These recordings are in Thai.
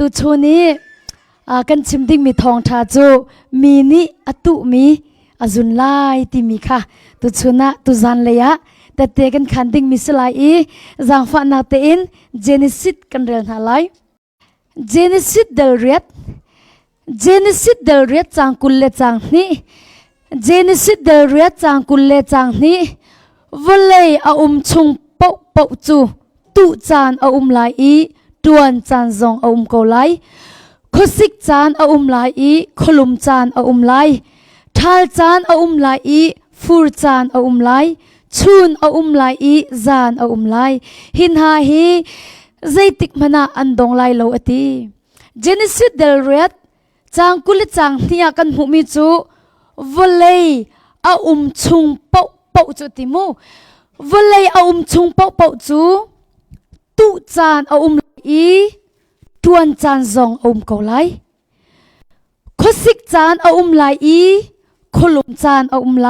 ตุชนี้กันชิมดิ้งมีทองทาจูมีนี่อตุมีอจุนไลติมีค่ะตุชนะตุจันเลยะแต่เตกันขันดิ้งมีสลายจังฟ้านาเตอินเจเนซิสกันเรียนหาไลเจเนซิสเดลเรียดเจเนซิสเดลเรียดจังกุลเลจังนี้เจเนซิสเดลเรียดจังกุลเลจังนี้วันเลยอาชงเปาเปาจูตุจานอาไลดวนจานซองอาเกาไลขสิกจานอาไลขลุมจานอาไลทัลจานอาไลฟูรจานอาไลชุนอาไลจานอาไลหินหาฮีใจติกมนาอันดงไลโลอตีเจเนซิสเดลเรียดจางกุลจางที่อากันหูมิจูวันเลยอาชงเปาเปาจูติมูวันเลยอาชงเปาเปาจูตุจานอาไลดวนจานซองอาเกาไลขสิกจานอาไลขลุมจานอาไล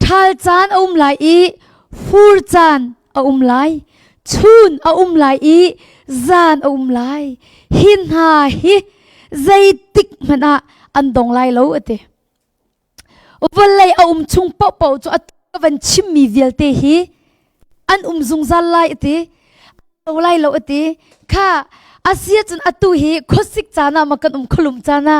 ทัลจานอาไลฟูรจานอาไลชุนอาไลจานอาไลหินหาฮิใจติกมันอันดงไลโลอเตวันเลยอาชุงเปาเปาจูอัตวันชิมมีเวลเตฮีอันซุงจันไลเตเอาไลโลอเตข้าอาเซียจนอตุฮีขสิกจานามากันขลุมจานา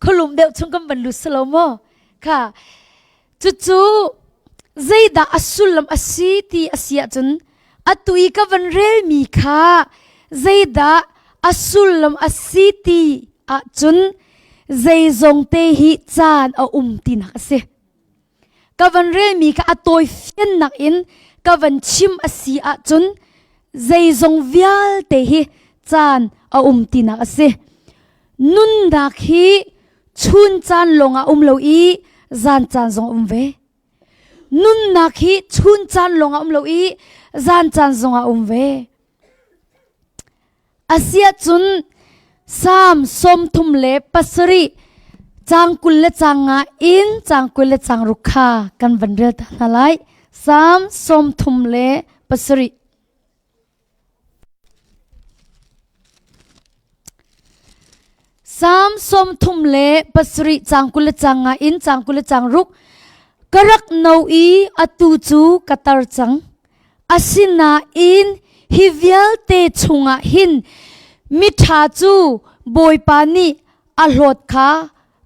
ขลุมเดียวชงกันบรรลุสโลโมค่ะจู่ๆใจด่าอสุลมอสีตีอาเซียจนอตุยกับวันเรมีค่ะใจด่าอสุลมอสีตีอาจนใจจงเตหิจานอาตีนักเสกับวันเรมีค่ะอตัวเฟียนนักอินกับวันชิมอาเซียจนใจจงวิลเตหิจานอาตีนักเสนุนดักฮีชุนจานลงอาโลอีจานจานจงเวนุนนักฮีชุนจานลงอาโลอีจานจานจงอาเวอาเซียจุนสามสมทุมเลปัสรีจางกุลเลจางอินจางกุลเลจางรุกากันวันเรตนาไลสามสมทุมเลปัสรีสามสมทุมเลปัสริจางกุลจางอินจางกุลจางรุกกรักนอีอตูจูกัตรจังอาสินาอินฮิเวลเตชุงหินมิทาจูบอยปานีอลอดคา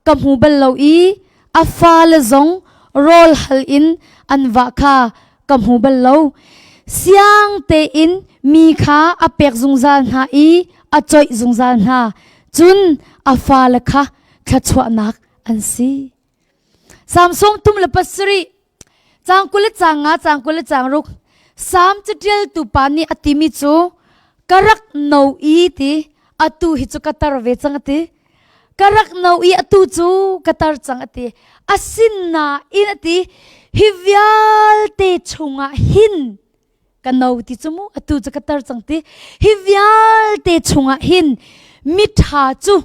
กำหูเบลลอีอาฟาเลซงโรลฮัลอินอันวะคากำหูเบลลเสียงเตอินมีขาอเปกซุงซานหาอีอจอยซุงซานหาจุนอาฟาเลคะขจวนักอันซีสามสมทุมเลปัสรีจางกุลจางจางกุลจางรุกสามจุดเดียวตุปานีอติมิจูกรักนอีตีอตุฮิจุกัตารเวจังตีกรักนอีอตุจูกัตารจังตีอาสินนาอินตีฮิวิลเตชุงะหินกันนติจูมูอตุจูกัตารจังตีฮิวิลเตชุงะหินมิทาจู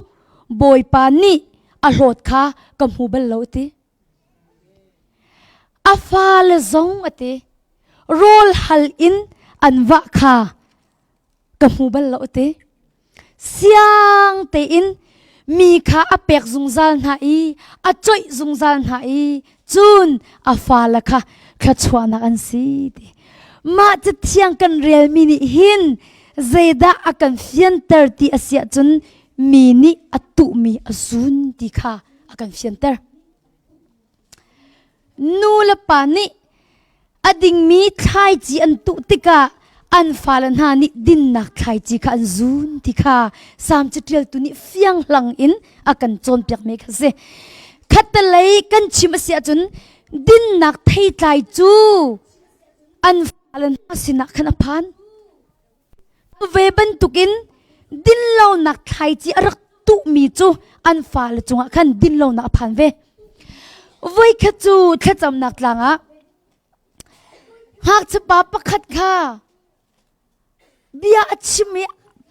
บอยปานีอลอดคากำหูเบลโลตีอาฟาเลซงอตีโรลฮัลอินอันวะคากำหูเบลโลตีเสียงเตอินมีขาอเปกซุงซานหาอีอจอยซุงซานหาอีจุนอาฟาเลคะขจวนักอันซีตีมาจะเที่ยงกันเรียลมินิหินเจดาอากันเฟียนเตอร์ตีอาเซียจนมีนี่อตุมีอซุนตีค่ะอากันเฟียนเตอร์นูละปานี่อดิงมีไทยจีอันตุติกาอันฟาลันหานี่ดินนักไทยจีค่ะอันซุนตีค่ะสามจุดเดียวตัวนี้เฟียงหลังอินอากันโจนเปียกเมฆเสขัดตะเลยกันชิมอาเซียจนดินนักไทยไทยจูอันฟาลันหาสินักขณะพันเวบันตุกินดินเหล่านักไทยจีรักตุมีจูอันฟาลจงขันดินเหล่านักพันเวไว้ขจูแค่จำนักหลังหากจะป้าประคัดค่ะเบียชิมี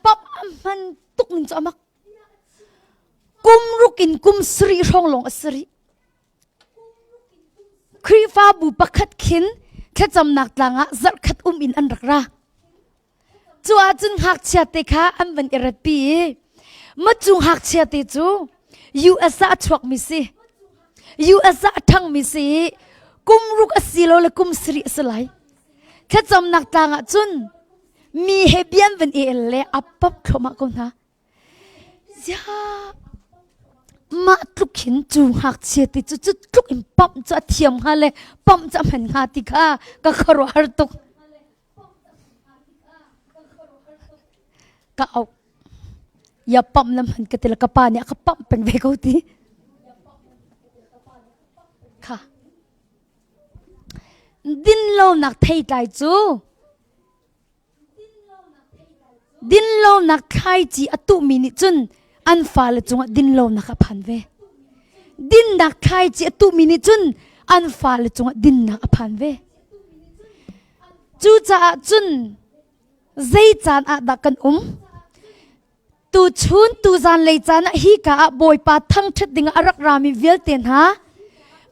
ปั๊บมันตุกนินจอมักกุมรุกินกุมสรีร้องลงอสรี fa bu pakhat khin kha chamnak tlanga zar khat in an rakra chua chun hak chia te kha an ban erapi ma chung hak chia te chu USA thok mi si USA thang mi si kum ruk asilo le kum sri salai kha chamnak tlanga chun mi hebian ban e le apap khoma ko na ya ma tluk hin chung hak chia te chu chu tluk im pam cha thiam ha le pam cha man ha ti kha ka kharo har tuk ka au ya pam lam han ka tel ka pa ne ka pam pen ve ko ti kha din lo nak thei tai chu din lo nak khai chi atu mi ni chun an fa le chunga din lo nak a phan ve din nak khai chi atu mi ni chun an fa le chunga din nak a phan ve chu cha chun zai chan a da kan tu chun tu zan lei chan hi ka boy pa thang that ding arak rami vel ten ha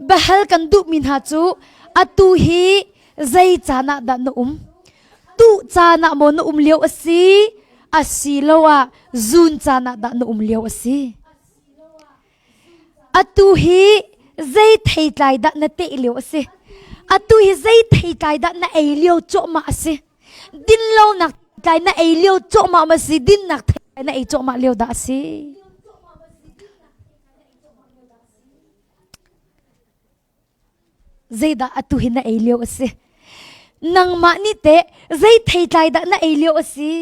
bahal kan du min ha chu atu hi zai chana da no tu chana mo no leo asi lowa zun chana da no leo asi atu hi zai thei tlai da na te leo asi atu hi zai thei tlai da na ei leo cho ma asi din lo nak tlai na ei leo cho ma ma si din nak thei na ei cho ma leo da asi zai da atu hi na ei leo asi nang ma ni te zai thei tlai da na ei leo asi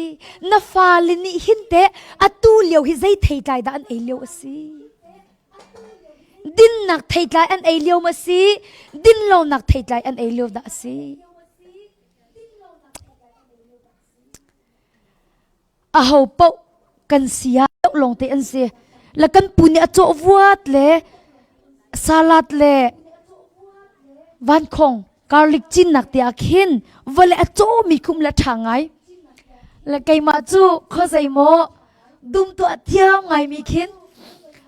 na fa li ni hin te atu leo hi zai thei tlai da an ei leo asi din nak thei tlai an ei leo ma si din lo nak thei tlai an ei leo da asi a ho po kan sia long te an se la kan puni a cho vuat le salat le van khong garlic chin nak te akhin vale a cho mi khum la thangai la kai ma chu kho sai mo dum to athiam ngai mi khin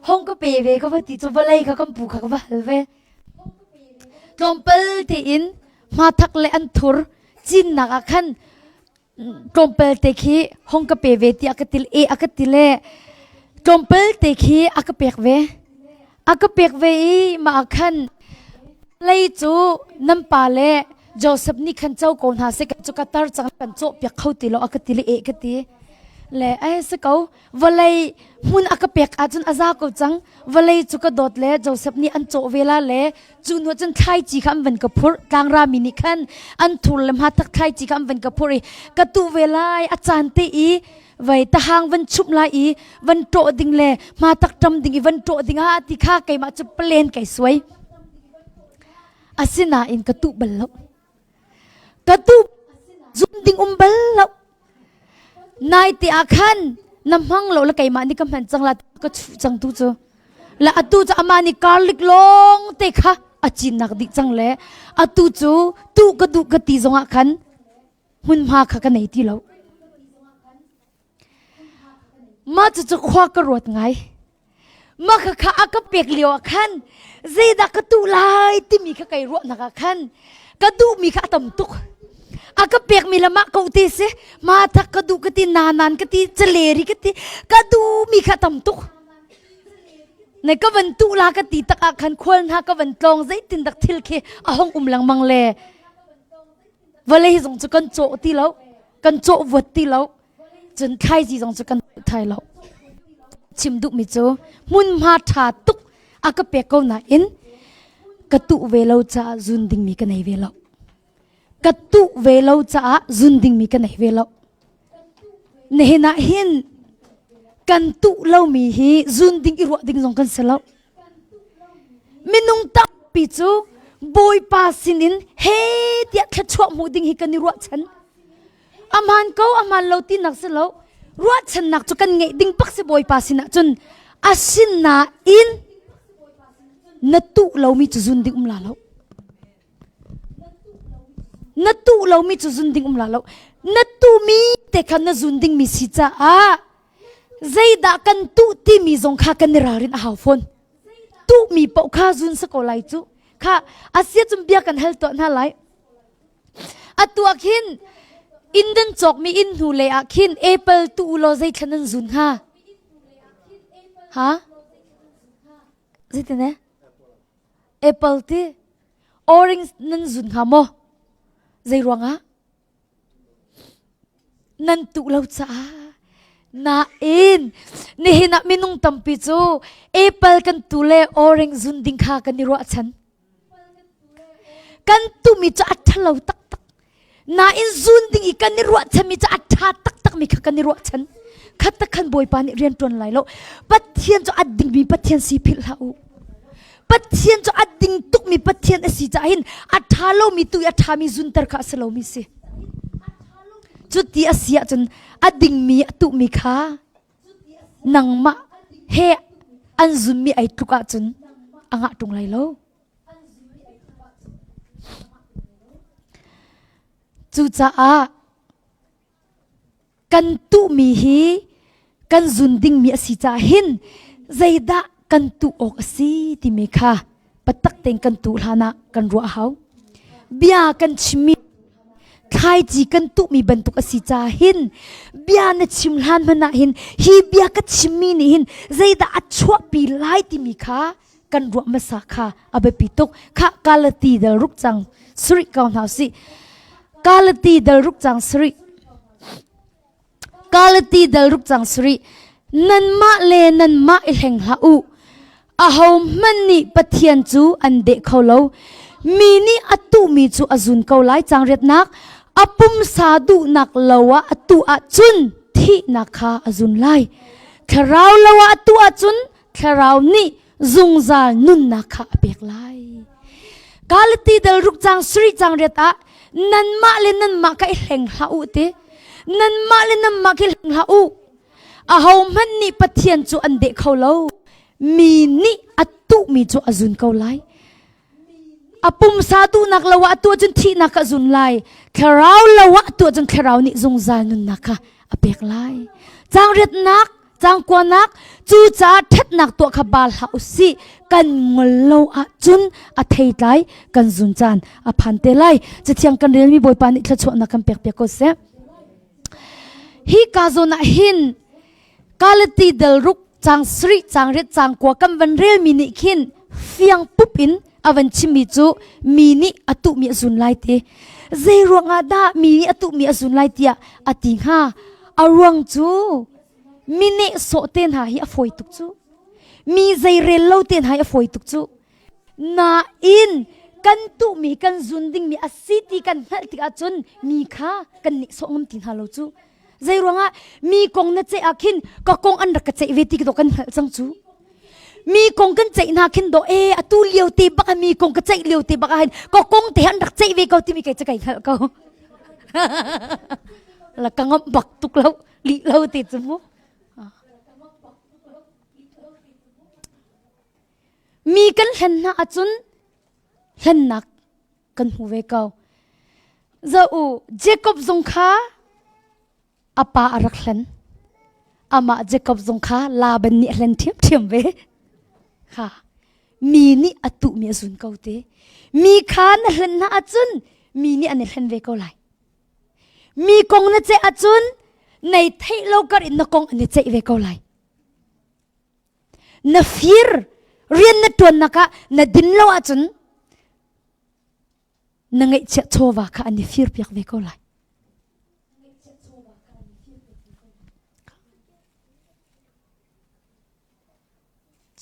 hong ko pe ve ko ti chu valai ka kam pu kha ka hal ve tompel te in ma thak le an thur chin nak akhan tompel te khi hong ka pe ve ti akatil e akatile tompel te khi akapek ve ma akhan lei chu nam pa le Joseph ni khan chau kon ha se ka chu ka tar chang kan cho pek khauti lo akatili e kati le ai se ko valai mun akapek a chun aza ko chang valai chu ka dot le Joseph ni an cho vela le chu no chun khai chi kham van ka phur tang ra mi ni khan an thul lam ha tak khai chi kham van ka phuri ka tu velai a chan te i vai ta hang van chup la i van to ding le ma tak tam ding i van to ding ha ti kha kai ma chu plan kai suai asina in katu ballo katu zunding ballo nai ti akhan namhang lo la kai ma ni kam han changla ka chang tu chu la atu cha amani garlic long te kha achin nak dik chang le atu chu tu ka du ka ti zonga khan hun ma kha ka nei ti lo ma chu khwa ka rot ngai ma kha kha aka pek leo khan zeda ka tu lai ti mi kha kai ro na ka khan ka du mi kha tam tuk aka pek mi lama ko te se ma thak ka du ka ti nanan ka ti chaleri ka ti ka du mi kha tam tuk nei ka van tu la ka ti tak khan khol na ka van tlong zai tin dak thil khe a hong lang mang le vale hi jong chu kan cho ti lo kan cho vot ti lo chun khai ji jong chu kan thai lo chim du mi chu mun ma tha tuk aka pe ko na in ka tu ve lo cha zun ding mi ka nei ve lo ka tu ve lo cha zun ding mi ka nei ve lo ne na hin kan tu lo mi hi zun ding i ro ding jong kan se lo minung ta pi chu boy pa sinin he tia kha chwa mu ding hi kan ro chan aman ko aman lo ti nak se lo ro chan nak chu kan ngei ding pak se boy pa sina chun asin na in na tu lo mi chu zun ding la lo na tu lo mi chu zun ding la lo na tu mi te khan na zun ding mi si cha a zaida kan tu ti mi zong kha kan ra rin a haw phone tu mi pau kha zun sa ko lai chu ค่ะอาเซียจุมเบียกันเฮลตัวน่าไหลอตัวขินอินเดนจอกมีอินหูเลยอะขินเอเปิลตูโลใจขนันซุนฮะฮะสิทธิ์เนี่ยเอเปิลที่ออเรนจ์นันซุนฮะโมใจรวงอะนันตุเราจ้านาอินนี่เห็นมินุงตัมปิจูเอเปิลกันตุเลออเรนจ์ซุนดิงคากันนิรัวฉันกันตุมีจะอัฐเราตักตักนาอินซุนดิงอีกันนิรัวฉันมีจะอัฐตักตักมีกันนิรัวฉันขัดตะขันบอยปานิเรียนตัวไหนแล้วปัทเทียนจะอัดดิงมีปัทเทียนสีพิลาอูปัทเทียนจะอัดดิงตุกมีปัทเทียนอสีจะหินอัฐาโลมีตุยอัฐามีซุนตร์ข้าสโลมีสิจุดที่อาเซียจนอดิ่งมีตุมีขานังมาเฮอันซุมมีไอตุกจนอ่างตรงไรโลจูจ้ากันตุมีฮีกันซุนดิ่งมีอาศิจาหินใจดะกันตุออกสีที่มีขาปัตตักเต็งกันตุลานะกันรัวเขาเบียกันชิมิใครจีกันตุมีบรรทุกอสิจาหินเบียนชิมลานมันหินฮีเบียกัชิมีนี่หินใจดาอัดชัวปีไลที่มีขากันรัวมาสักขาอาเบปิตุกข้ากาลตีเดลรุกจังสริกาวนาสิกาลตีเดลรุกจังสริกาลตีเดลรุกจังสรินันมาเลนันมาอิเหงลาอูอาหอมมันนี่ปะเทียนจูอันเด็กเขาเลวมีนี่อตุมีจูอจุนเขาไลจังเร็ดนักอปุมสาดุนักลาวะอตุอจุนที่นักขาอจุนไลคราวลาวะอตุอจุนคราวนี้จุงจานุนนักขาเปียกไลกาลตีเดลรุกจังสริจังเร็ดอะนันมาเลนันมาก็เหงลาอูเตนันมาเลนันมาก็เหงลาอูอาหอมมันนี่ปะเทียนจูอันเด็กเขาเลวมีนี่อตุมีจูอจุนเขาไลอปุมสาดูนักละวะตัวจนที่นักจุนไลคราวละวะตัวจนคราวนี้จงใจนุนนักอเปียกไลจางเร็ดนักจางกว่านักจูจ่าเท็ดนักตัวขบาลหาอุสิกันงลโลอาจุนอเทยไลกันจุนจานอพันเตไลจะเที่ยงกันเรียนมีบอยปานิทชวนักกันเปียกเปียกก็เสฮีกาโซนาหินกาลตีเดลรุกจางสริจางเร็ดจางกว่ากันวันเรียลมินิขินเฟียงปุ๊บอินอวันชิมิจูมีนี่อตุมีอสุนไลเตเจรวงอาดามีนี่อตุมีอสุนไลเตียอติงฮาอรวงจูมีนี่โสเตนหาฮิอฟอยตุกจูมีเจเรลโลเตนหาฮิอฟอยตุกจูนาอินกันตุมีกันซุนดิ้งมีอสิติกันฮัลติอาจุนมีข้ากันนิโสงมตินฮาโลจูเจรวงอามีกงนัดเจอาคินก็กงอันรักเจเวติกตกันฮัลจังจูมีกงกันใจนาคินโดเออตูเลียวตีบักมีกงกันใจเลียวตีบักเห็นก็กงเตียนรักใจเวกตีมีใครจะไก่เขาแล้วก็งบบักตุกเล่าลีเล่าติดจมูกมีกันเห็นนะจุนเห็นนักกันหูเวกจะอูเจคอบซงคาอาปาอารักเล่นอามาเจคอบซงคาลาบันนี่เล่นเทียมเทียมเวค่ะมีนี่อตุมีอจุนเกาเตมีขานเห็นนะจุนมีนี่อันนี้เห็นเวกเอาไลมีกงนะเจอจุนในไทยโลกอินนกงอันนี้เจเวกเอาไลนฟิรเรียนนตัวนักะนดินโลอจุนนังไอเจโชวาค่ะอันนี้ฟิรเปียกเวกเอาไล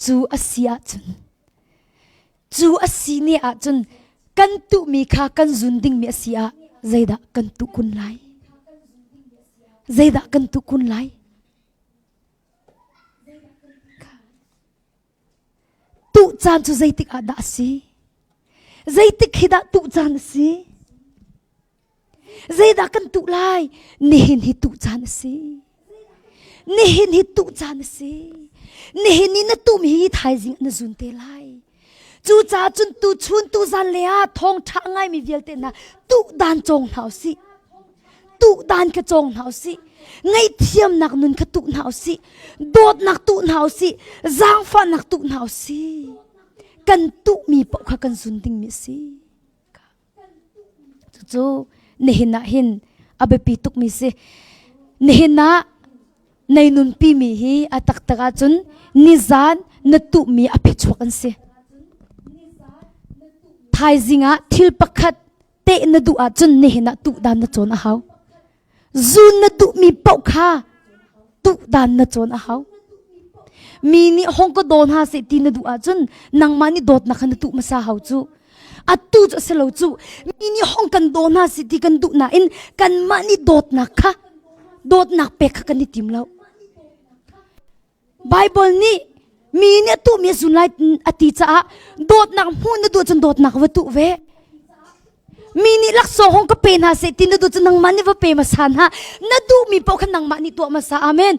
จูอาเซียจุนจูอาซีเนียจุนกันตุมีข้ากันจุนดิ้งมีอาเซียใจดะกันตุกุนไลใจดะกันตุกุนไลตุจานจูใจติกอาดาสีใจติกฮิดะตุจานสีใจดะกันตุไลนี่หินฮิตุจานสีนี่หินฮิตุจานสีนี่เห็นนี่นะตุมีไทยจริงนะจุนเตไลจูจ่าจุนตุชุนตุจันเลยอะทองช่างไงมีเวลเตนะตุดานจงหาวสิตุดานกระจงหาวสิไงเทียมนักนุนกระตุหาวสิโดดนักตุหาวสิจางฟ้านักตุหาวสิ กันตุมีปอกกันซุนติงมิสิจูเนหินะหินอเบปีตุกมิสิเนหินะในนุนปีมีฮีอตักตะกาจุนนิจานนตุมีอภิชวกันสิไทยจิงะทิลปักขัดเตนดูอาจุนเนหินะตุดานนจนอาหาวจูนตุมีปอกค่ะตุดานนจนอาหาวมีนี่ห้องก็โดนหาเสตีนดูอาจุนนางมานี่โดดนักนตุมาสาหาวจูอัตตุจะเสลาจูมีนี่ห้องกันโดนหาเสตีกันดูนาอินกันมานี่โดดนักค่ะโดดนักเป็กกันนี่ติมแล้วไบเบิลนี่มีเนี่ยตุมีสุนัยอติจ้าโดดนักหูนดูจนโดดนักวัตถุเวมีนี่ลักษณะห้องก็เป็นหาเสตีนดูจนนางมานี่ว่าเป็นมาสานฮะนดูมีปอกนางมานี่ตัวมาสาอาเมน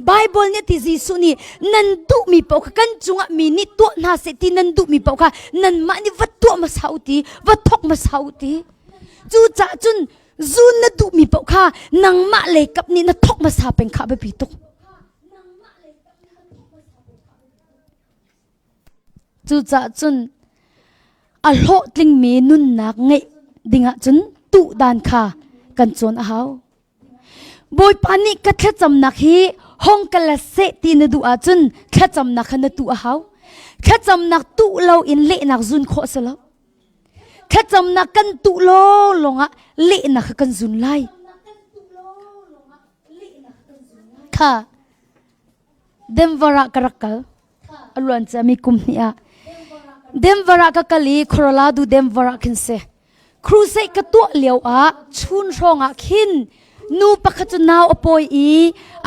ไบเบิลเนี่ยที่จีสุนี่นันดูมีปอกกันจุงะมีนี่ตัวนาเสตีนันดูมีปอกนันมานี่วัดตัวมาสาวตีวัดทอกมาสาวตีจูจ่าจุนจูนันดูมีปอกนังมาเลยกับนี่นัดทอกมาสาเป็นข้าไปปีตุกจูจ่าจุนอโลติงมีนุนนักไงดิงะจุนตุดานข้ากันจนเอาบอยปานิกัดแค่จำนักฮีห้องกันละเสตีนดูอาจุนแค่จำนักนตัวเขาแค่จำนักตุเราอินเละนักจุนโคสละแค่จำนักกันตุโลลงอะเละนักกันจุนไลค่ะเดมวาระกรักกะอลวนจะมีกุมเนียเดมวาระกะกะลีโครลาดูเดมวาระคินเซครูเซกตัวเลียวอะชุนรองอะคินนูปักจุนาวอปอยอี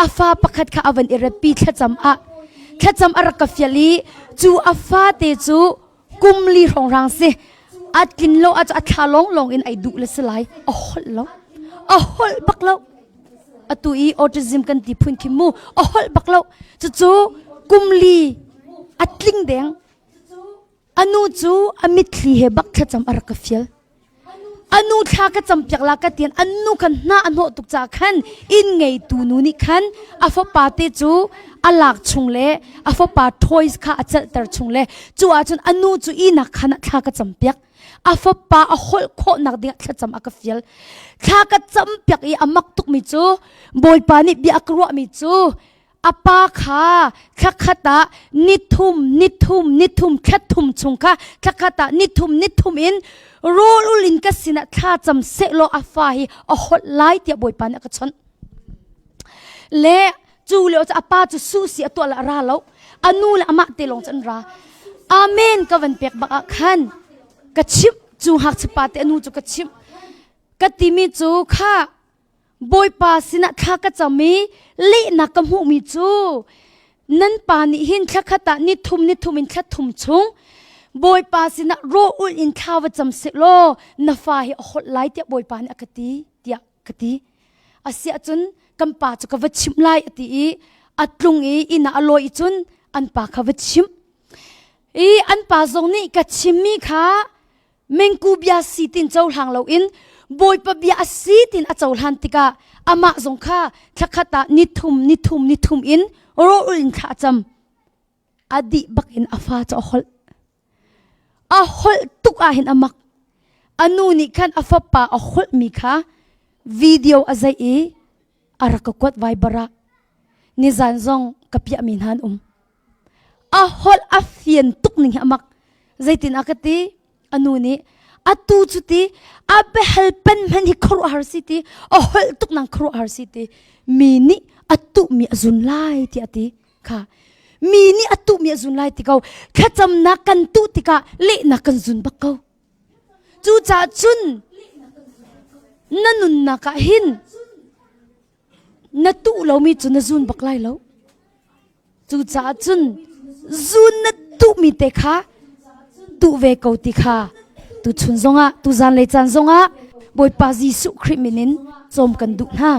อาฟ้าปักข้าอวันอิระปีแค่จำอะรักฟิยลีจูอาฟ้าเตจูกุมลีรองรังสิอัดกินโลอาจจะอัดขาลงอินไอดูเลสไลอ๋อโลอ๋อบักโลอตุอีออทิซึมกันตีพุนคิมูอ๋อบักโลจูกุมลีอัดลิงแดงอนุจูอมิทลีเฮบักแค่จำอะรักฟิยลอนุท่าก็จำเปียกลากเตียนอนุกันหน้าอนุตุกจากขันอินไงตูนูนี่ขันอาฟปาเตจูอลักชุงเล่อาฟปาทอยส์ข้าอาจจะตรชุงเล่จูอาจนอนุจูอีนักขันท่าก็จำเปียกอาฟปาอหลโคนักเดียกจำอักฟิลท่าก็จำเปียกอีอามักตุกมิจูบอยปานิบีอักรัวมิจูอาปาข้าขัดตานิทุมแค่ทุมชุงข้าขัดตานิทุมอินโรลุลินกัสินะท่าจำเสโลอาฟาฮีอหดไลท์เดียบอยปานะกชนเละจูเลวจะอาปาจะสู้เสียตัวละราแล้วอนุละอามาเตลงจันราอาเมนกวันเปียกบักขันกระชิบจูหักสปาเตอนุจูกระชิบกติมีจูข้าบอยปาสินะท่าก็จะมีเละนักกำหูมีจูนั่นปานิหินแค่ขัดตานิทุมอินแค่ทุมชุงบอยปาสินะโรอุลอินข้าวจำเสโลนาฟาฮิอหดไลเตียบอยปานี่กติเตียกติอาเสียจุนกำปาจุกวัดชิมไลอติอัดลุงอินาอโลอิจุนอันปาขวัดชิมอันปาทรงนี้กัดชิมมีค่ะเมงกูเบียสีตินเจ้าหางเราอินบอยปะเบียสีตินอาเจ้าหันติกาอามาทรงค่ะทักขตานิทุมอินโรอุลอินข้าจำอดีบักอินอาฟาจะอหลอหลตุกอาหินอามักอนุนี่ขันอาฟปาอหลมีค่ะวิดีโออะไรอารักกวดไวบาระนิจานซองกับยามินฮันอหลอาฟียนตุกนิ่งอามักใจตินอากติอนุนี่อตูจุติอาเบเฮลเป็นมันฮิครูฮาร์ซิตีอหลตุกนังครูฮาร์ซิตีมีนี่อตุมีอจุนไลที่อติค่ะมีนี่อตุมีอจุนไลที่เขาแค่จำนักกันตุติกาเละนักกันจุนบักเขาจูจ่าจุนนั่นนุนนักหินนัตุเรามีจุนจุนบักไลเราจูจ่าจุนนัตุมีเตค่ะตุเวกเอาติค่ะตุชุนซงะตุจันเลยจันซงะบอยปาจิสุคริมินินจอมกันดุนะ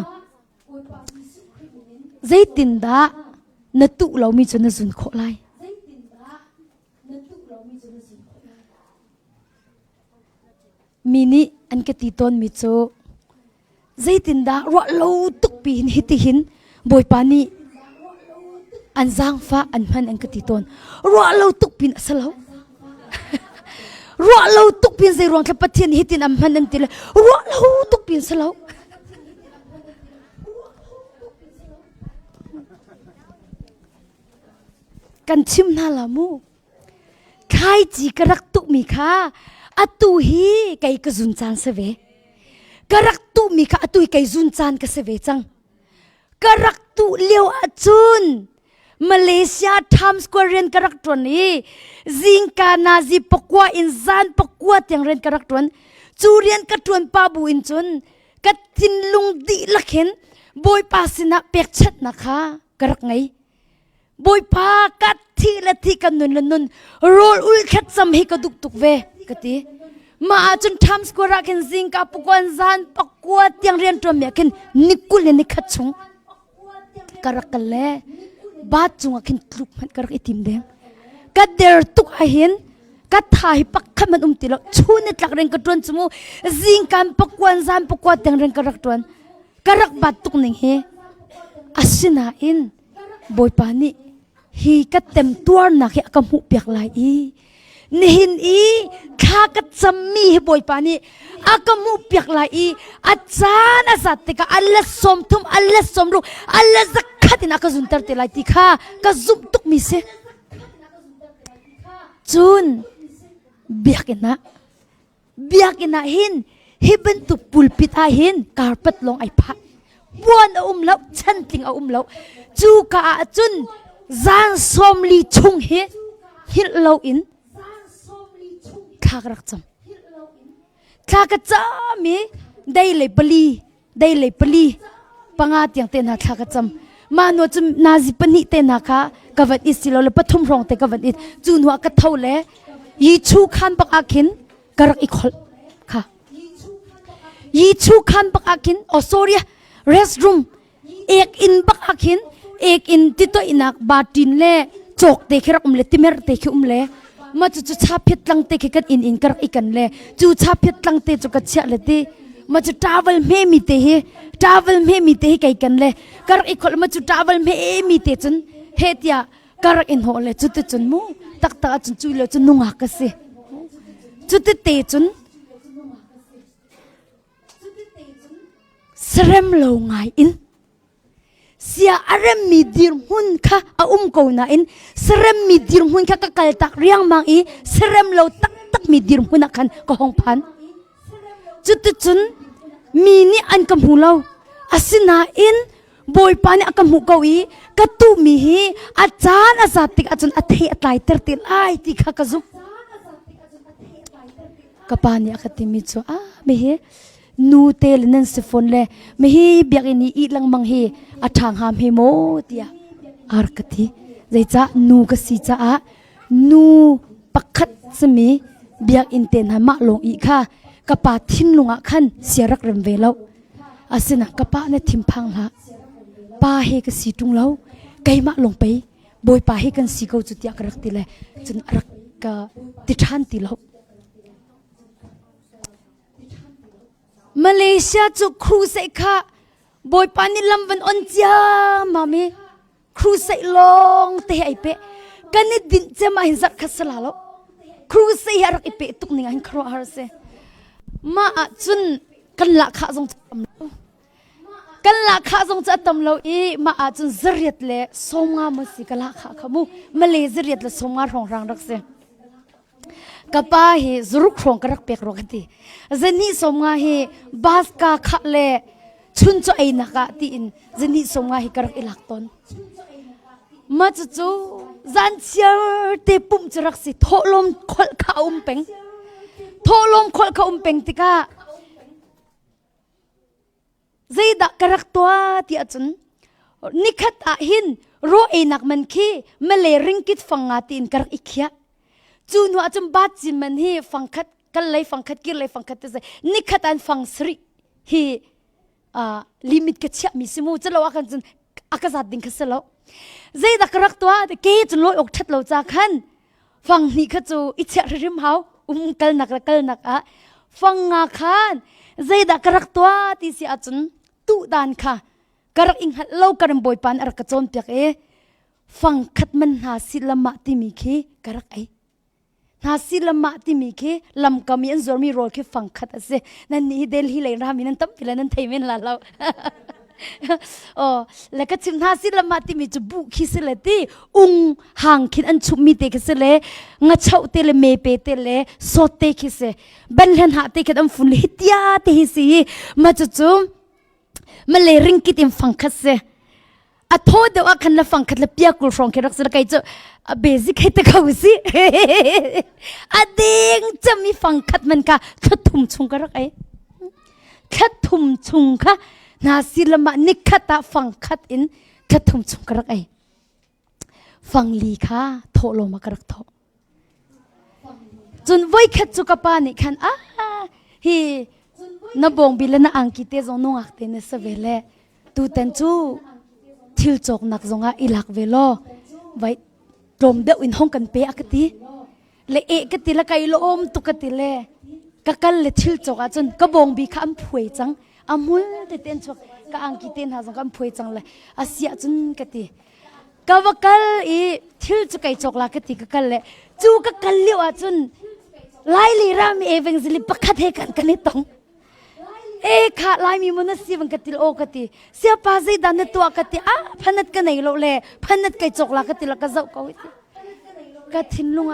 ใจตินดานัตุเรามีจุนจุนโคไลมีนี่อันกติตอนมิโจใจตินดารัวเราตุกปีนฮิติหินบอยปานีอันจางฟ้าอันมันอันกติตอนรัวเราตุกปีนสลาว รัวเราตุกเปลี่ยนใจรวงแค่ปะเทียนฮิตินอัมพันนังติเลยรัวเราตุกเปลี่ยนเสลากันชิมน่าละมูใครจีกรักตุมีค่าอตุฮีไก่กระจุนจานเสวกรักตุมีค่าอตุฮีไก่จุนจานกเสวจังกรักตุเลี้ยวอจุนมาเลเซียทำสกวเรียนกรักตัวนี้จิงกานาจีปกว่าอินซานปกว่าเตียงเรียนกรักตัวจูเรียนกระตวนปาบูอินจุนกัดทินลุงดีลักเห็นบอยปาสินะเปียกชัดนะคะกรักไงบอยพากัดที่ละที่กันนุนละนุนโรลอุลคัดซัมให้กระดุกตุกเวกติมาจนทำสกุระกันซิงกับปกวนซานปกวดยังเรียนตัวเมียกันนิกุลนิคัดชงกระกันเล่บาดจงกันกลุกมันกระอิติมแดงกัดเดอร์ตุกอาหินกัดถ่ายปักขันมันติลชูนิดหลักเรียนกระตวนจมูซิงกันปกวนซานปกวดยังเรียนกระตวนกระบาดตุกหนึ่งเฮอาศินาอินบอยปานีฮีก็เต็มตัวนักกำหูเปียกไหลนี่หินข้าก็จะมีบอยปานีอากำหูเปียกไหลอาจารย์สัตติกาอัลเลสมทุมอัลเลสมรูอัลเลสขัดนักจุนเตอร์เตลัยติข้าก็ซุบตุกมิเซจุนเบียกินะหินฮิบันตุปุลปิดอาหินคาร์เพ็ตลงไอพัดวันเอาแล้วฉันติงเอาแล้วจูกาจุนจานสมลีชุงเฮฮิลเราอินข้ากรักจำข้ากระจามีได้เลยปลีปังอาเตียงเตนะข้ากระจำมาโนจุนาจิปนิเตนะข้ากวัดอิสิโลเลปทุมรองเตกวัดอิจูนหัวกระเท่าเล่ยีชูขันปักอาคินกรักอีกคนค่ะยีชูขันปักอาคินโอโซเรียrestroom เอกอินปักอาคินเอกอินติโตอินักบาตินเล่จกเตะขี้รักเล่ติเมรเตะขี้เล่มาจู่ชาพิษลังเตะขี้กันอินกระอีกันเล่จู่ชาพิษลังเตะจุกเชียเล่ตีมาจู่ทราเวลเมมีเตะไก่กันเล่กระอีกคนมาจู่ทราเวลเมมีเตะจนเฮียกระอินหัวเล่จู่เตะจนมูตักจนจุยเล่จนนุ่งหักกันสิจู่เตะจนเสร็จแล้วไงอินเสียอารมณ์มีดิรหุ่นค่ะกูน่าอินเสร็จมีดิรหุ่นค่ะก็กลายตักเรียงมังอีเสร็จแล้วตักมีดิรหุ่นนักขันก็ห้องพันจุดจุนมีนี่อันกำหูเราอาศินาอินบอยปานี่อันกำหูเกาอีกระตุมีฮีอาจารย์อาจารย์ติกอาจารย์อัฐิอัตไลเตอร์ติลไอติค่ะกระซุกกปานี่อักติมิจูไม่เฮนูเตลนันสิฟอนเลไม่ฮีเบียกนี่อีหลังมังฮีอัฐางหามเฮโมเตียอาร์กติใจจ้านูกสีจ้านูปักขัดสมีเบียกอินเตนหามาลงอีค่ะกปาทิ้นลงอ่ะขันเสียรักเรมเวลาอาศินะกปาเนี่ยทิมพังละปาเฮกสีตุงเล่าไกมาลงไปบอยปาเฮกันสีเกาจุดยากรักติเลยจนรักกะติดทันติเล่ามาเลเซียจุครูเซค่ะบอยปานิลำวันอ่อนจ้ามาเมครูเซลองเตะไอเปกันนี่ดินจะมาหินสักขัดสลาแล้วครูเซฮารักไอเปตุกนี่กันครูฮาร์เซมาจุนกันละข้าทรงจำเรากันละข้าทรงจะตำเราอีมาจุนเสียดเลยสมงามาสิกันละข้าขมูมาเลเสียดเลยสมงารองรังรักเซกป้าเฮซรุกครองกระรักเปียกรกันทีเจนี่สมงาเฮบาสกาขะเลชุนจะไอนักตีอินเจนี่สมงาเฮกระรักอิลักตนมาจู่จันเชียร์เตปุ่มจะรักสิทอลมขลข้าเป็งทอลมขลข้าเป็งติกาใจดักกระรักตัวที่อาจารย์นิคัดอาหินโรเอนักมันขี้มาเลริงกิดฟังงาตีอินกระรักอีกยะจูนหัวจำบาดจิมันฮีฟังคัดกันเลยฟังคัดกินเลยฟังคัดเตะนี่คัดอันฟังสริฮีลิมิตกัดเชื่อมิสมูจะเล่ากันจนอากาศดิ่งขัดเล่าใจดักรักตัวแต่เกยจนลอยอกชัดเล่าจากขันฟังนี่ขัดจูอิจฉาริมเฮากัลนักฟังงาขันใจดักรักตัวที่เสียจนตุดานค่ะกรักอิงหัดเล่ากันบ่อยปันอรักจนเปียกฟังคัดมันหาศิลมะที่มีขี้กรักไอ นาซิลมาติมีเคลำกามีอันจอมีโรลเคฟังขัดเสนั่นนี่เดลฮีเลยรามีนั่นตั้มพิลานั่นไทยเมนลาเราอ๋อแล้วก็ชิมนาซิลมาติมีจุบุคิสเลตีห่างคิดอันชุบมีเตคิสเลงัดเช่าเตเลเมเปเตเลโซเตคิสบันเลนหาเตคิดอันฟุนฮิตยาเตฮิซีมาจุมาเลยริงกิดอิมฟังคัสเซอะโทษเดี๋ยวคันละฟังคันละเปียกุลฟองเครักษาไกจะเบสิกให้ตะเขาสิอะเด้งจะมีฟังคัดมันค่ะคัดทุ่มชุงกระไรคัดทุ่มชุงค่ะนาซิลมานิคัตาฟังคัดอินคัดทุ่มชุงกระไรฟังลีค่ะโทโลมากระโทจนไว้คัดจุกปานิคันฮีนับบงบิลนะอังกิเตจงนงอักเตเนสเวเลตูเตนจูทิลจกนักจงอิลักเวโลไว้รวมเดวินห้องกันเปะกติเลกติละไกลอมตุกติเลกะกันเลทิลจกจนกะบงบีคำพวยจังอามุลเตเตนจกกะอังกิเตนหาจงคำพวยจังเลยอาเซียจนกติกะวกัลอีทิลจกไกจกลากติกะกันเลจูกะกันเลียวจนไลลีรามเอเวงซิลิปะคัดเฮกันกันนี่ตองข้าลายมีมุนสีบังกติโอกติเสียป้าใจดันตัวกติพันนัดกันไหนโลเล่พันนัดไก่จกลากติละก็เจ้าเขากตินลุง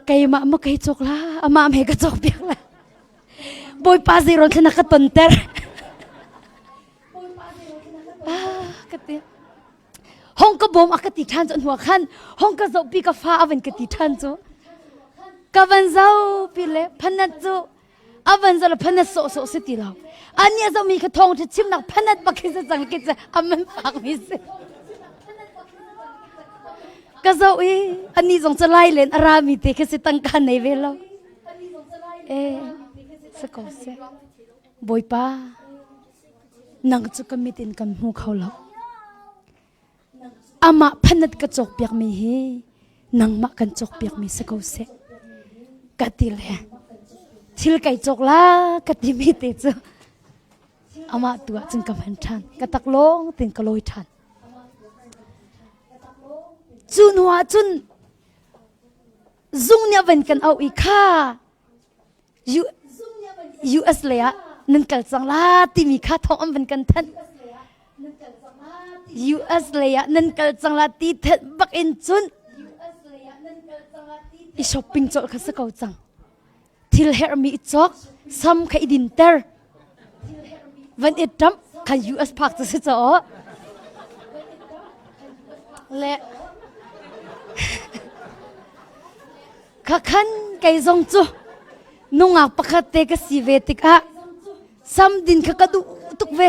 ไก่มาไก่จกละมาเมกจกเปียกละบอยป้าใจร้อนขนาดกตันเตอร์กติห้องกบอมกติทันจนหัวขันห้องกระจกปีกฟ้าเอาเป็นกติทันจูกวันเจ้าปีเล่พันนัดจูอาวันจะละพันนัดโซสติเราอันนี้จะมีกระทงที่ชิมนักพันนัดบักจะจังกิจอามันฟังมิสิก็จะอันนี้จงจะไล่เล่นอารามิเตคิดตั้งกันในเวลาสกอเซบอยป้านังจุกมิตินกันหูเขาแล้วอามาพันนัดกระจกเปียกมีฮีนังมากันจกเปียกมีสกอเซกัติเลทิลไก่จกละกัติมีเตจอามาตัวจึงกำหันทันกะตักลงตินกะลอยทันจุนหัวจุนซุงเนี่ยเป็นกันเอาอีกค่ะUS เลยอะนั่นกัลจังละที่มีค่าทองเป็นกันทัน US เลยอะนั่นกัลจังละที่เท็ดบักอินจุนอีช้อปปิ้งจดข้าศึกเอาจังทิลเฮอร์มีจอกซ้ำข้าดินเตอร์วันอิดดัมข้า US พักจะสิจ่อและข้าขันไก่จงจูนุ่งอักปะคัดเตกสีเวติกะซ้ำดินข้ากระดูตุกเว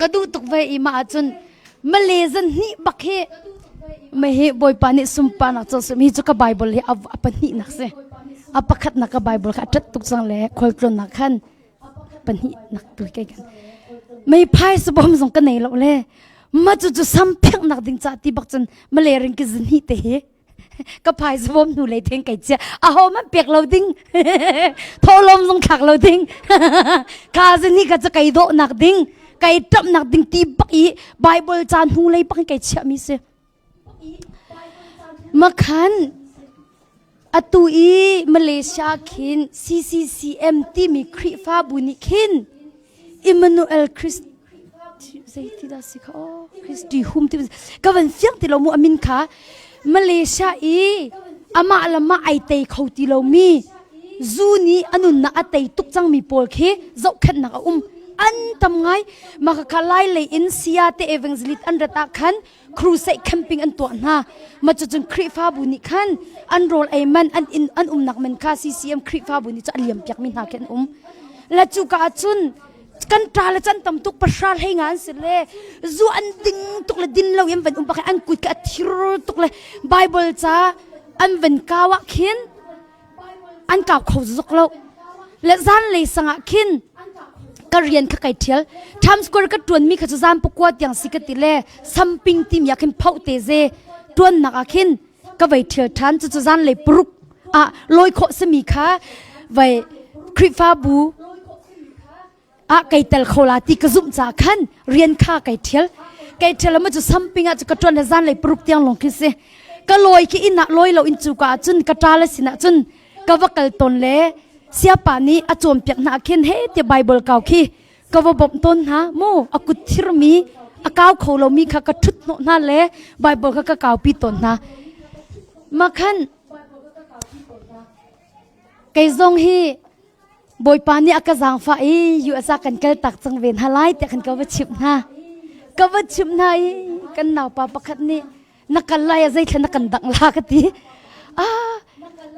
กระดูตุกเวอีมาจนมาเลซันนี่บักเฮไม่เฮบอยปานิสุมปานักจนสมีจุกไบเบิลเฮอับปนินักเสอับปะคัดนักไบเบิลข้าจัดตุกสังเล่คอยกลนนักขันปนินักตุยกันไม่พายสบอมส่งกันไหนหรอกเลยมาจู่ๆซ้ำเพียงนักดิ้งจ่าที่บักจนมาเลริงกินนี่เตะก็พายสบอมหนูเลยเทงไก่เจ้าอ้าวมันเปียกเราดิ้งทอลมส่งขักเราดิ้งข้าสินี่ก็จะไก่โดนักดิ้งไก่จับนักดิ้งตีบักอีไบเบิลจานหูเลยปักไก่เจ้ามิเสมาขันอตุอีมาเลเซียขิน CCCM ที่มีคริฟ้าบุญขินอิมมานูเอลคริสใจที่ดาสิค่ะคริสตีฮุมที่ก็วันเฟียงที่เรามูอามินค่ะมาเลเซียอีอามาละมาไอเตยเขาที่เรามีจูนี่อนุนน่ะไอเตยตุกจังมีโพลเคเจ้าขันนักอันทำไงมาขลายเลยอินเซียเตเอเวงซิลิตอันรัตาขันครูใส่แคมปิ้งอันตัวน่ะมาจนคริฟ้าบุญขันอันโรลไอมันอันนักมันค่ะ CCM คริฟ้าบุญจะเลี่ยมเปียกมินหาเคนและจูกาจุนกันตราละจันตำตุกประชาให้งานเสร็จเลยจูอันดิ้งตุกละดินเรายังเป็นปะอันกุยกะทิรตุกเลยไบเบิลจ้าอันเป็นกาวะขินอันกาวเขาจุกเราและจันเลยสังขินก็เรียนข้าไก่เทียลทำสกอร์ก็ตวนมีข้าจะจำปกวดอย่างสิกติเล่ซัมปิงทีมอยากเห็นเผาเตเจตวนนักอาขินก็ไปเทียลทันจะจันเลยปลุกลอยโคสมีค่ะไปคริฟ้าบูไก่เตลโคลาติกระซุ่มจากขันเรียนข้าไก่เทียลแล้วมันจะซัมปิงจะกระตวนจันเลยปลุกเตียงลงคิดสิ ka loi ki ina loi lo in chu ka chun ka tra la sina chun ka wakal ton le sia pa ni a chom pyak na khen he te bible kaw khi ka wa bom ton ha mo akut thir mi akaw kholo mi kha ka thut no na le bible kha ka kaw pi ton na ma khan kai zong hi boy pani aka jang fa e yu asa kan kal tak chang ven halai te kan ka wa chip na kan naw pa pakhat ni nakal lai zai thana kan dang la ka ti a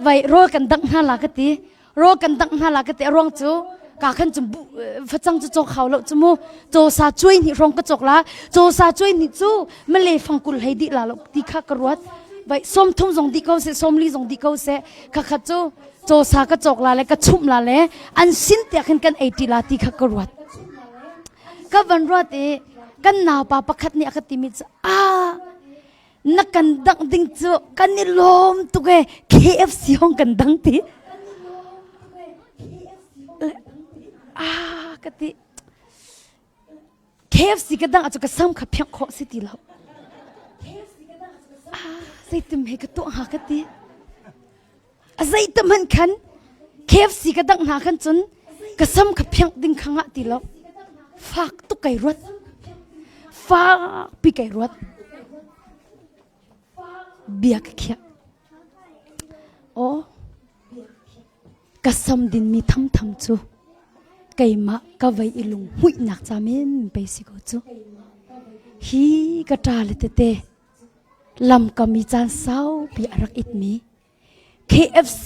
vai ro kan dang na la ka ti rong chu ka khan chum phachang chu chok khaw lo chu mu cho sa chui ni rong ka chok la cho sa chui ni chu male phangkul hei di la lo ti kha ka ruat vai som thum jong di ko se som li jong di ko se kha kha chu cho sa ka chok la le ka chum la le an sin te khan kan 80 la ti kha ka ruat ka van ruat e kan naw pa pakhat ni akatimi cha nakan dang ding chu kan ni lom tu ge KFC hong kan dang ti kati KFC ka dang achu ka sam kha phyak kho si ti lo sai tum he ka to ha kati azai tam han khan KFC ka dang na khan chun ka sam kha phyak ding khanga ti lo fak tu kai ruat fa pi kai ruat biak khia o kasam din mi tham tham chu kaima ka vai ilung hui nak chamen pe si ko chu hi ka ta le te lam ka mi chan sau pi arak it mi KFC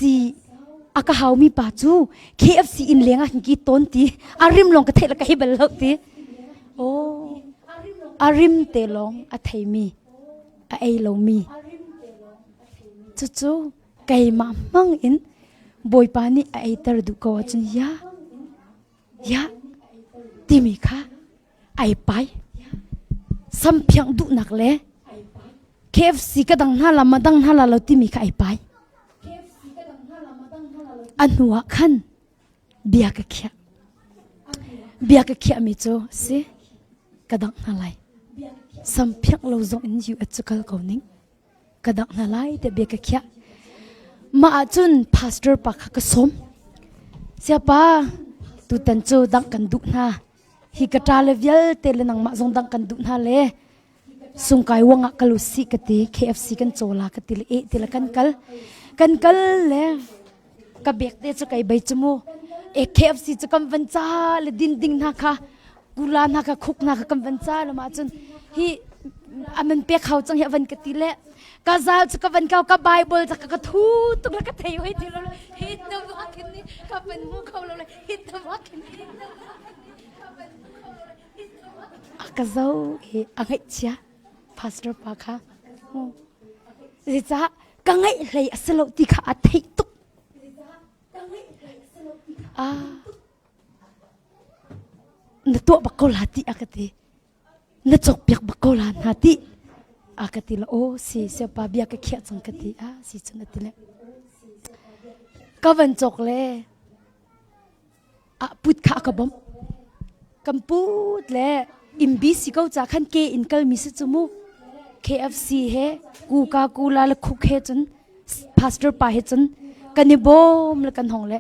aka haw mi pa chu KFC in lenga ki ton ti arim long ka thela ka hibal lo ti o arim te long a thei mi a ei lo mi chu kaima mang in boy pani a ei tar du ko chun ya timi kha ai pai sam phyang du nak le KFC ka dang na la ma dang na la lo timi kha ai pai anua khan bia ka khia mi cho se ka dang na lai sam phyang lo zong in yu achukal ko ning ka dang na lai te bia ka khia ma chun pastor pa kha ka som sia pa tu tan chu dang kan du na hi ka ta le vial te le nang ma zong dang kan du na le sung kai wanga kalusi ka ti KFC kan chola ka ti le e ti la kan kal le ka bek te chu kai bai chumu e KFC chu kam van cha le din ding na kha gula na ka khuk na ka kam van cha la ma chun hi amen pe khau chang ya van ka ti le ka zal chu ka van ka ka bible cha ka thu tu la ka thei hoi ti lo hi ta wa kin ni ka van mu khau lo le hi ta wa kin ni ka zau e angai chia pastor pa kha ri cha ka ngai hlei asalo ti kha a thei tu na to bakol hati akati na chok pyak bakol hati akati la o si se pa bia ka khia chang kati si chun atile ka van chok le put kha ka bom kam put le imbi si ko cha khan ke in kal mi se chumu KFC he ku ka ku la la khuk he chun pastor pa he chun kani bom la kan hong le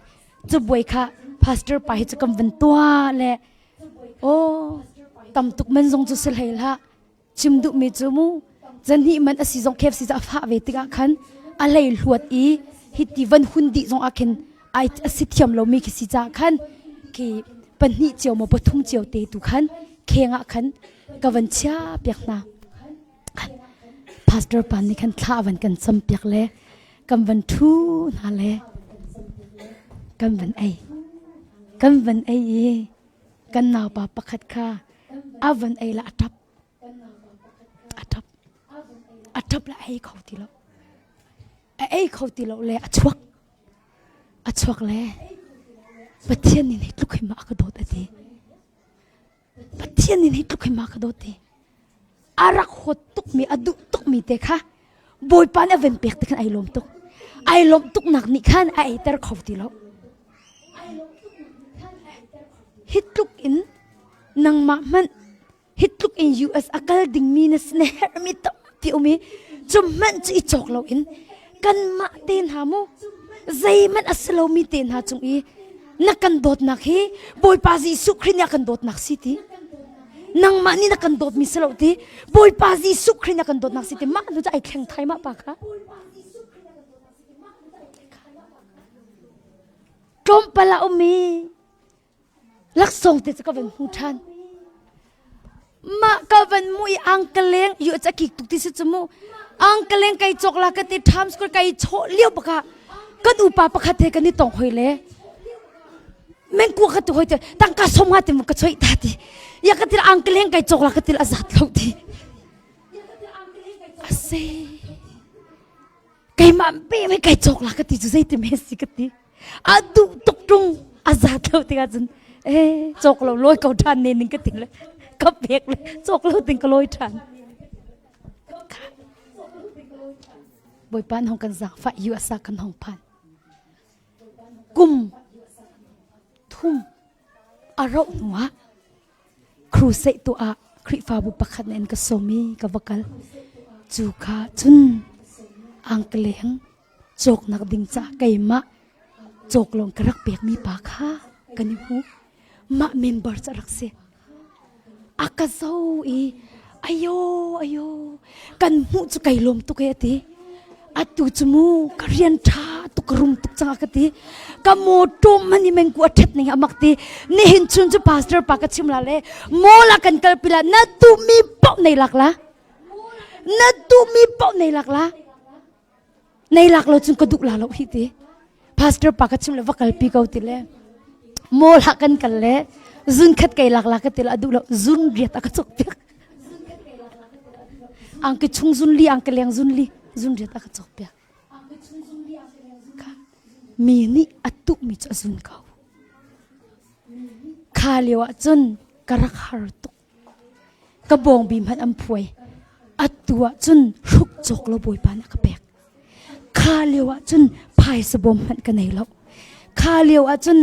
chu boi kha pastor pa hi chu kam van tua le o tam tuk man zong chu sel hei la chim du mi chu mu jan hi man asi zong KFC za pha ve tika khan a lei hluat i hi ti van hun di zong akhen ai asithiam lo mi ki si cha khan ki panni cheu mo pathum cheu te tu khan khenga khan ka van cha pyak na pastor pan ni khan thla van kan sam pyak le kam van thu na le kan van ai kan naw pa pakhat kha avan ai la atap la ai khauti lo le achuak le pathian ni nei tluk ma ka dot ati pathian ni nei tluk ma ka dot ti arak hot tuk mi adu tuk mi te kha boy pan aven pek te khan ai lom tuk nak ni khan ai tar khauti lo hitluk in nang ma man hitluk in US akal ding mi na sneher mi to ti umi จุ่มมันจะอีจอกเราอินกันมาเตียนหามูใจมันอัศโลมีเตียนหาจงอีนักกันโดดนักฮีบอยปาจีสุครินนักกันโดดนักสิทีนังมานี่นักกันโดดมิสโลทีบอยปาจีสุครินนักกันโดดนักสิทีมาดูจะไอ้แข่งไทยมาปะคะกลมปลาอมีลักส่งเตจะก็เป็นหูทันมาก็เป็นมุยอังกเลงอยู่จะกิกตุกที่สุดจมูอังกเลงไก่จกลากติดทำสกุลไก่โชเลี้ยวปะคะก็ดูปาปะคะเทกันนี่ต้องหอยเลยแม่งกูก็ตัวหอยเตตั้งกาสมหัดมันก็ช่วยตาดีอยากกติดอังกเลงไก่จกลากติดอาซัดเขาดีอาเซ่ไก่มันเป้ไม่ไก่จกลากติดจะใส่เต็มเฮสิกติอาดูตกตรงอาซัดเขาดีกันจนจกเราลอยเขาทันเนี่ยนึงก็ติดเลยก็เปียกเลยจกเราติงก็ลอยทันบอยปานห้องกันสักฝ่ายอยู่อาศักกันห้องพันกุมทุ่มอารมณ์หัวครูเสตัวอาคริฟาบุปขันเอ็นกสมีกับวกลจูคาจุนอังเกลียงจกนักดิ่งจ่าไก่มะจกลงกระรักเปียกมีปากค่ะกันนิหูมะเมนบอร์จะรักเสียอากาศอีอายุกันหูจุไก่ลมตุกเอติอาตุจมูกเรียนท่าตุกรุมตุกจังกติกโมตุมันนี่แมงกูอัดนี่อามักตินี่เห็นชุนจุพาสเตอร์ปากชิมลาเลโมลากันกลปิลานัดตุมีปอกในหลักละนัดตุมีปอกในหลักละในหลักเราจุนกระดุกลาเราฮิติพาสเตอร์ปากชิมลาวักลปีเกาติเลโมลากันกันเลจุนขัดไก่หลักละกันติลาดูเราจุนเรียตากระจกเปียกอังกชุงจุนลีอังกเลียงจุนลีจุนเรียตากระจกเปียกมีนี่อัตุมีจะจุนเขาข้าเลียวจุนกระคาร์ตุกระบองบีมันอัมพวยอัตัวจุนรุกจกเราบอยปานักเปียกข้าเลียวจุนพายสบมมันกันไหนเราข้าเลียวจุน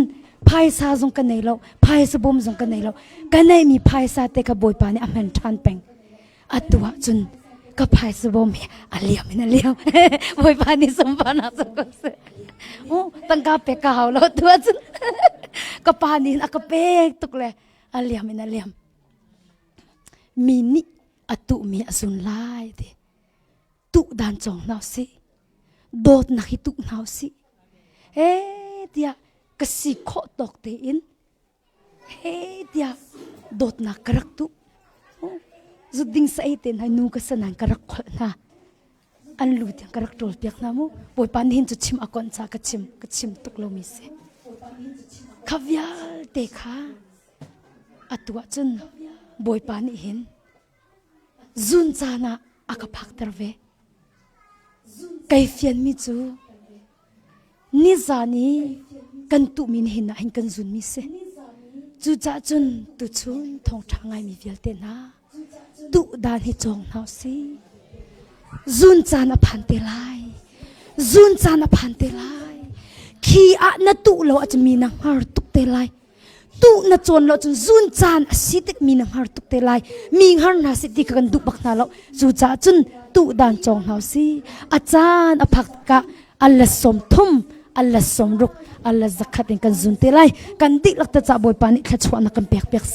พายซาจงกันไหนเราพายสบมจงกันไหนเรากันไหนมีพายซาเตกระบอยปานี่อเมนทันเป็งอัตัวจุนก็พายสบมอันเลียวไม่น่าเลียวบอยปานี่สมบัติสมบัติโอ้ตั้งกาเปกาวแล้วตัวจุนก็ปานี่นักเปกตุกเลยอันเลียวไม่น่าเลียวมีนี่อัตุมีอสุนไลเดตุดันจงนาสิโดดนักตุกนาสิเดียกสิโคตกเตอินเดียโดดนักกระกตุจุดดิ่งใส่เต็นให้นูกสนันกระกคนนะอันลูดยังกระกโดดเปียกน้ำมูบอยปันหินจุดชิมอากอนจากชิมตุกโลมิเสขวิลเตค่ะอัตัวจนบอยปันหินจุนจานะอากพักตระเวไกเฟียนมิจูนิจานีกันตุมินหินนะหินกันจุนมิเสจูจ่าจุนตุชุนทองทางไงมีเวลเตนะตุดานฮิจงนาสิจุนจานะพันเตลัยจุนจานะพันเตลัยขี้อะนะตุเราอาจจะมีนังฮาร์ตุกเตลัยตุนะจนเราจนจุนจานสิติกมีนังฮาร์ตุกเตลัยมีฮาร์นาสิติกันดุบักนาเราจูจ่าจุนตุดานจงนาสิอาจารย์อภักกะอัลลสมทุมอัลลสมรุกอัลลzakatกันจุนเตลัยกันดิลักตะจ่าบอยปานิขชวานักกันเปียกเปียก